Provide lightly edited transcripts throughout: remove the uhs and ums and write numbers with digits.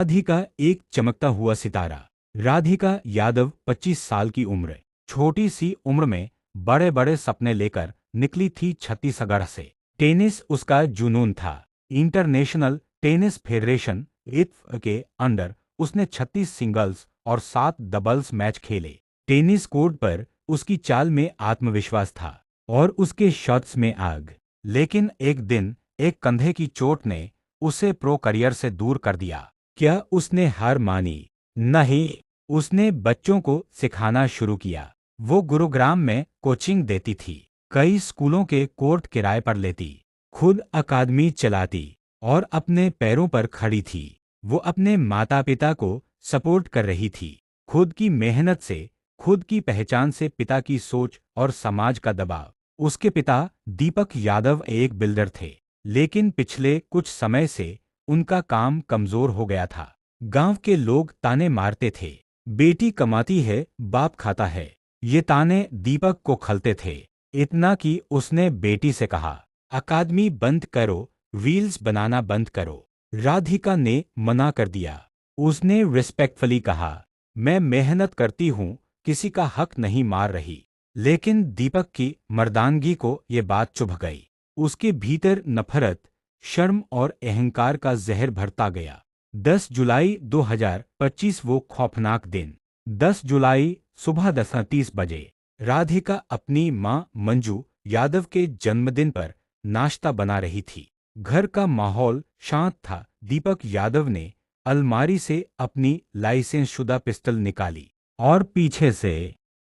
राधिका एक चमकता हुआ सितारा। राधिका यादव 25 साल की उम्र। छोटी सी उम्र में बड़े बड़े सपने लेकर निकली थी छत्तीसगढ़ से। टेनिस उसका जुनून था। इंटरनेशनल टेनिस फेडरेशन इत्फ के अंडर उसने 36 सिंगल्स और 7 डबल्स मैच खेले। टेनिस कोर्ट पर उसकी चाल में आत्मविश्वास था और उसके शॉट्स में आग। लेकिन एक दिन एक कंधे की चोट ने उसे प्रो करियर से दूर कर दिया। क्या उसने हार मानी? नहीं, उसने बच्चों को सिखाना शुरू किया। वो गुरुग्राम में कोचिंग देती थी, कई स्कूलों के कोर्ट किराए पर लेती, खुद अकादमी चलाती और अपने पैरों पर खड़ी थी। वो अपने माता पिता को सपोर्ट कर रही थी, खुद की मेहनत से, खुद की पहचान से, पिता की सोच और समाज का दबाव। उसके पिता दीपक यादव एक बिल्डर थे, लेकिन पिछले कुछ समय से उनका काम कमजोर हो गया था। गांव के लोग ताने मारते थे, बेटी कमाती है, बाप खाता है। ये ताने दीपक को खलते थे, इतना कि उसने बेटी से कहा, अकादमी बंद करो, रील्स बनाना बंद करो। राधिका ने मना कर दिया। उसने रिस्पेक्टफुली कहा, मैं मेहनत करती हूँ, किसी का हक नहीं मार रही। लेकिन दीपक की मर्दानगी को ये बात चुभ गई। उसके भीतर नफरत, शर्म और अहंकार का जहर भरता गया। 10 जुलाई 2025 वो खौफनाक दिन। 10 जुलाई सुबह 10:30 बजे राधिका अपनी मां मंजू यादव के जन्मदिन पर नाश्ता बना रही थी। घर का माहौल शांत था। दीपक यादव ने अलमारी से अपनी लाइसेंसशुदा पिस्टल निकाली और पीछे से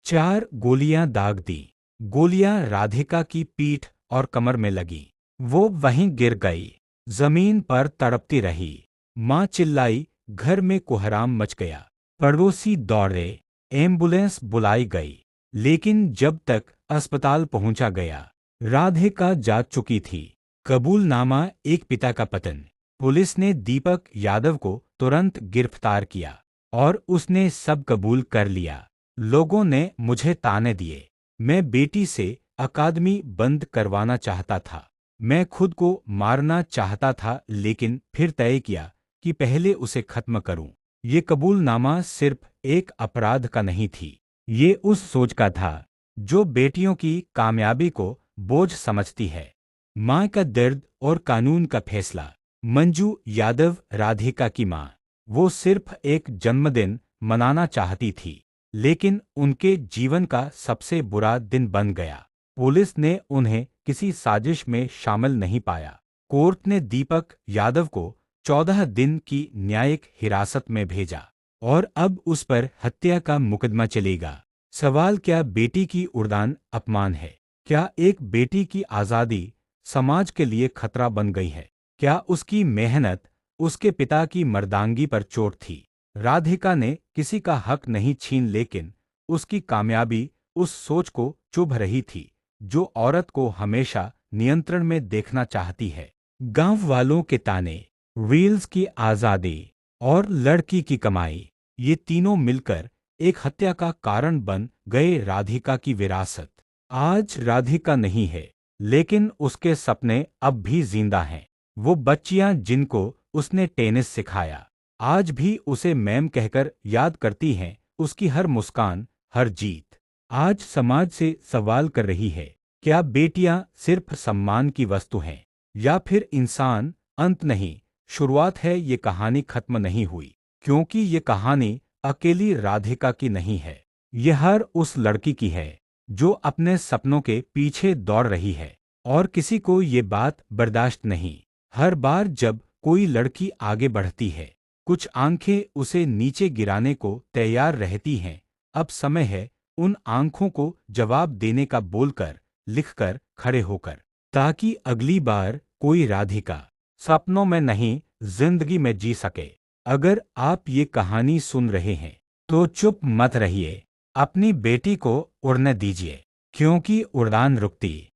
4 गोलियां दाग दी। गोलियां राधिका की पीठ और कमर में लगी। वो वहीं गिर गई, जमीन पर तड़पती रही। मां चिल्लाई, घर में कोहराम मच गया। पड़ोसी दौड़े, एम्बुलेंस बुलाई गई, लेकिन जब तक अस्पताल पहुंचा गया, राधिका जा चुकी थी। कबूलनामा एक पिता का पतन। पुलिस ने दीपक यादव को तुरंत गिरफ्तार किया और उसने सब कबूल कर लिया। लोगों ने मुझे ताने दिए, मैं बेटी से अकादमी बंद करवाना चाहता था, मैं खुद को मारना चाहता था, लेकिन फिर तय किया कि पहले उसे खत्म करूं। ये कबूलनामा सिर्फ एक अपराध का नहीं थी, ये उस सोच का था जो बेटियों की कामयाबी को बोझ समझती है। मां का दर्द और कानून का फैसला। मंजू यादव राधिका की मां। वो सिर्फ एक जन्मदिन मनाना चाहती थी, लेकिन उनके जीवन का सबसे बुरा दिन बन गया। पुलिस ने उन्हें किसी साजिश में शामिल नहीं पाया। कोर्ट ने दीपक यादव को 14 दिन की न्यायिक हिरासत में भेजा और अब उस पर हत्या का मुकदमा चलेगा। सवाल, क्या बेटी की उड़ान अपमान है? क्या एक बेटी की आज़ादी समाज के लिए खतरा बन गई है? क्या उसकी मेहनत उसके पिता की मर्दांगी पर चोट थी? राधिका ने किसी का हक नहीं छीन, लेकिन उसकी कामयाबी उस सोच को चुभ रही थी जो औरत को हमेशा नियंत्रण में देखना चाहती है। गांव वालों के ताने, रील्स की आज़ादी और लड़की की कमाई, ये तीनों मिलकर एक हत्या का कारण बन गए। राधिका की विरासत आज राधिका नहीं है, लेकिन उसके सपने अब भी जिंदा हैं। वो बच्चियां जिनको उसने टेनिस सिखाया, आज भी उसे मैम कहकर याद करती हैं। उसकी हर मुस्कान, हर जीत आज समाज से सवाल कर रही है, क्या बेटियां सिर्फ सम्मान की वस्तु हैं या फिर इंसान? अंत नहीं, शुरुआत है। ये कहानी खत्म नहीं हुई, क्योंकि ये कहानी अकेली राधिका की नहीं है। ये हर उस लड़की की है जो अपने सपनों के पीछे दौड़ रही है और किसी को ये बात बर्दाश्त नहीं। हर बार जब कोई लड़की आगे बढ़ती है, कुछ आंखें उसे नीचे गिराने को तैयार रहती हैं। अब समय है उन आंखों को जवाब देने का, बोलकर, लिखकर, खड़े होकर, ताकि अगली बार कोई राधिका सपनों में नहीं, जिंदगी में जी सके। अगर आप ये कहानी सुन रहे हैं तो चुप मत रहिए, अपनी बेटी को उड़ने दीजिए, क्योंकि उड़ान रुकती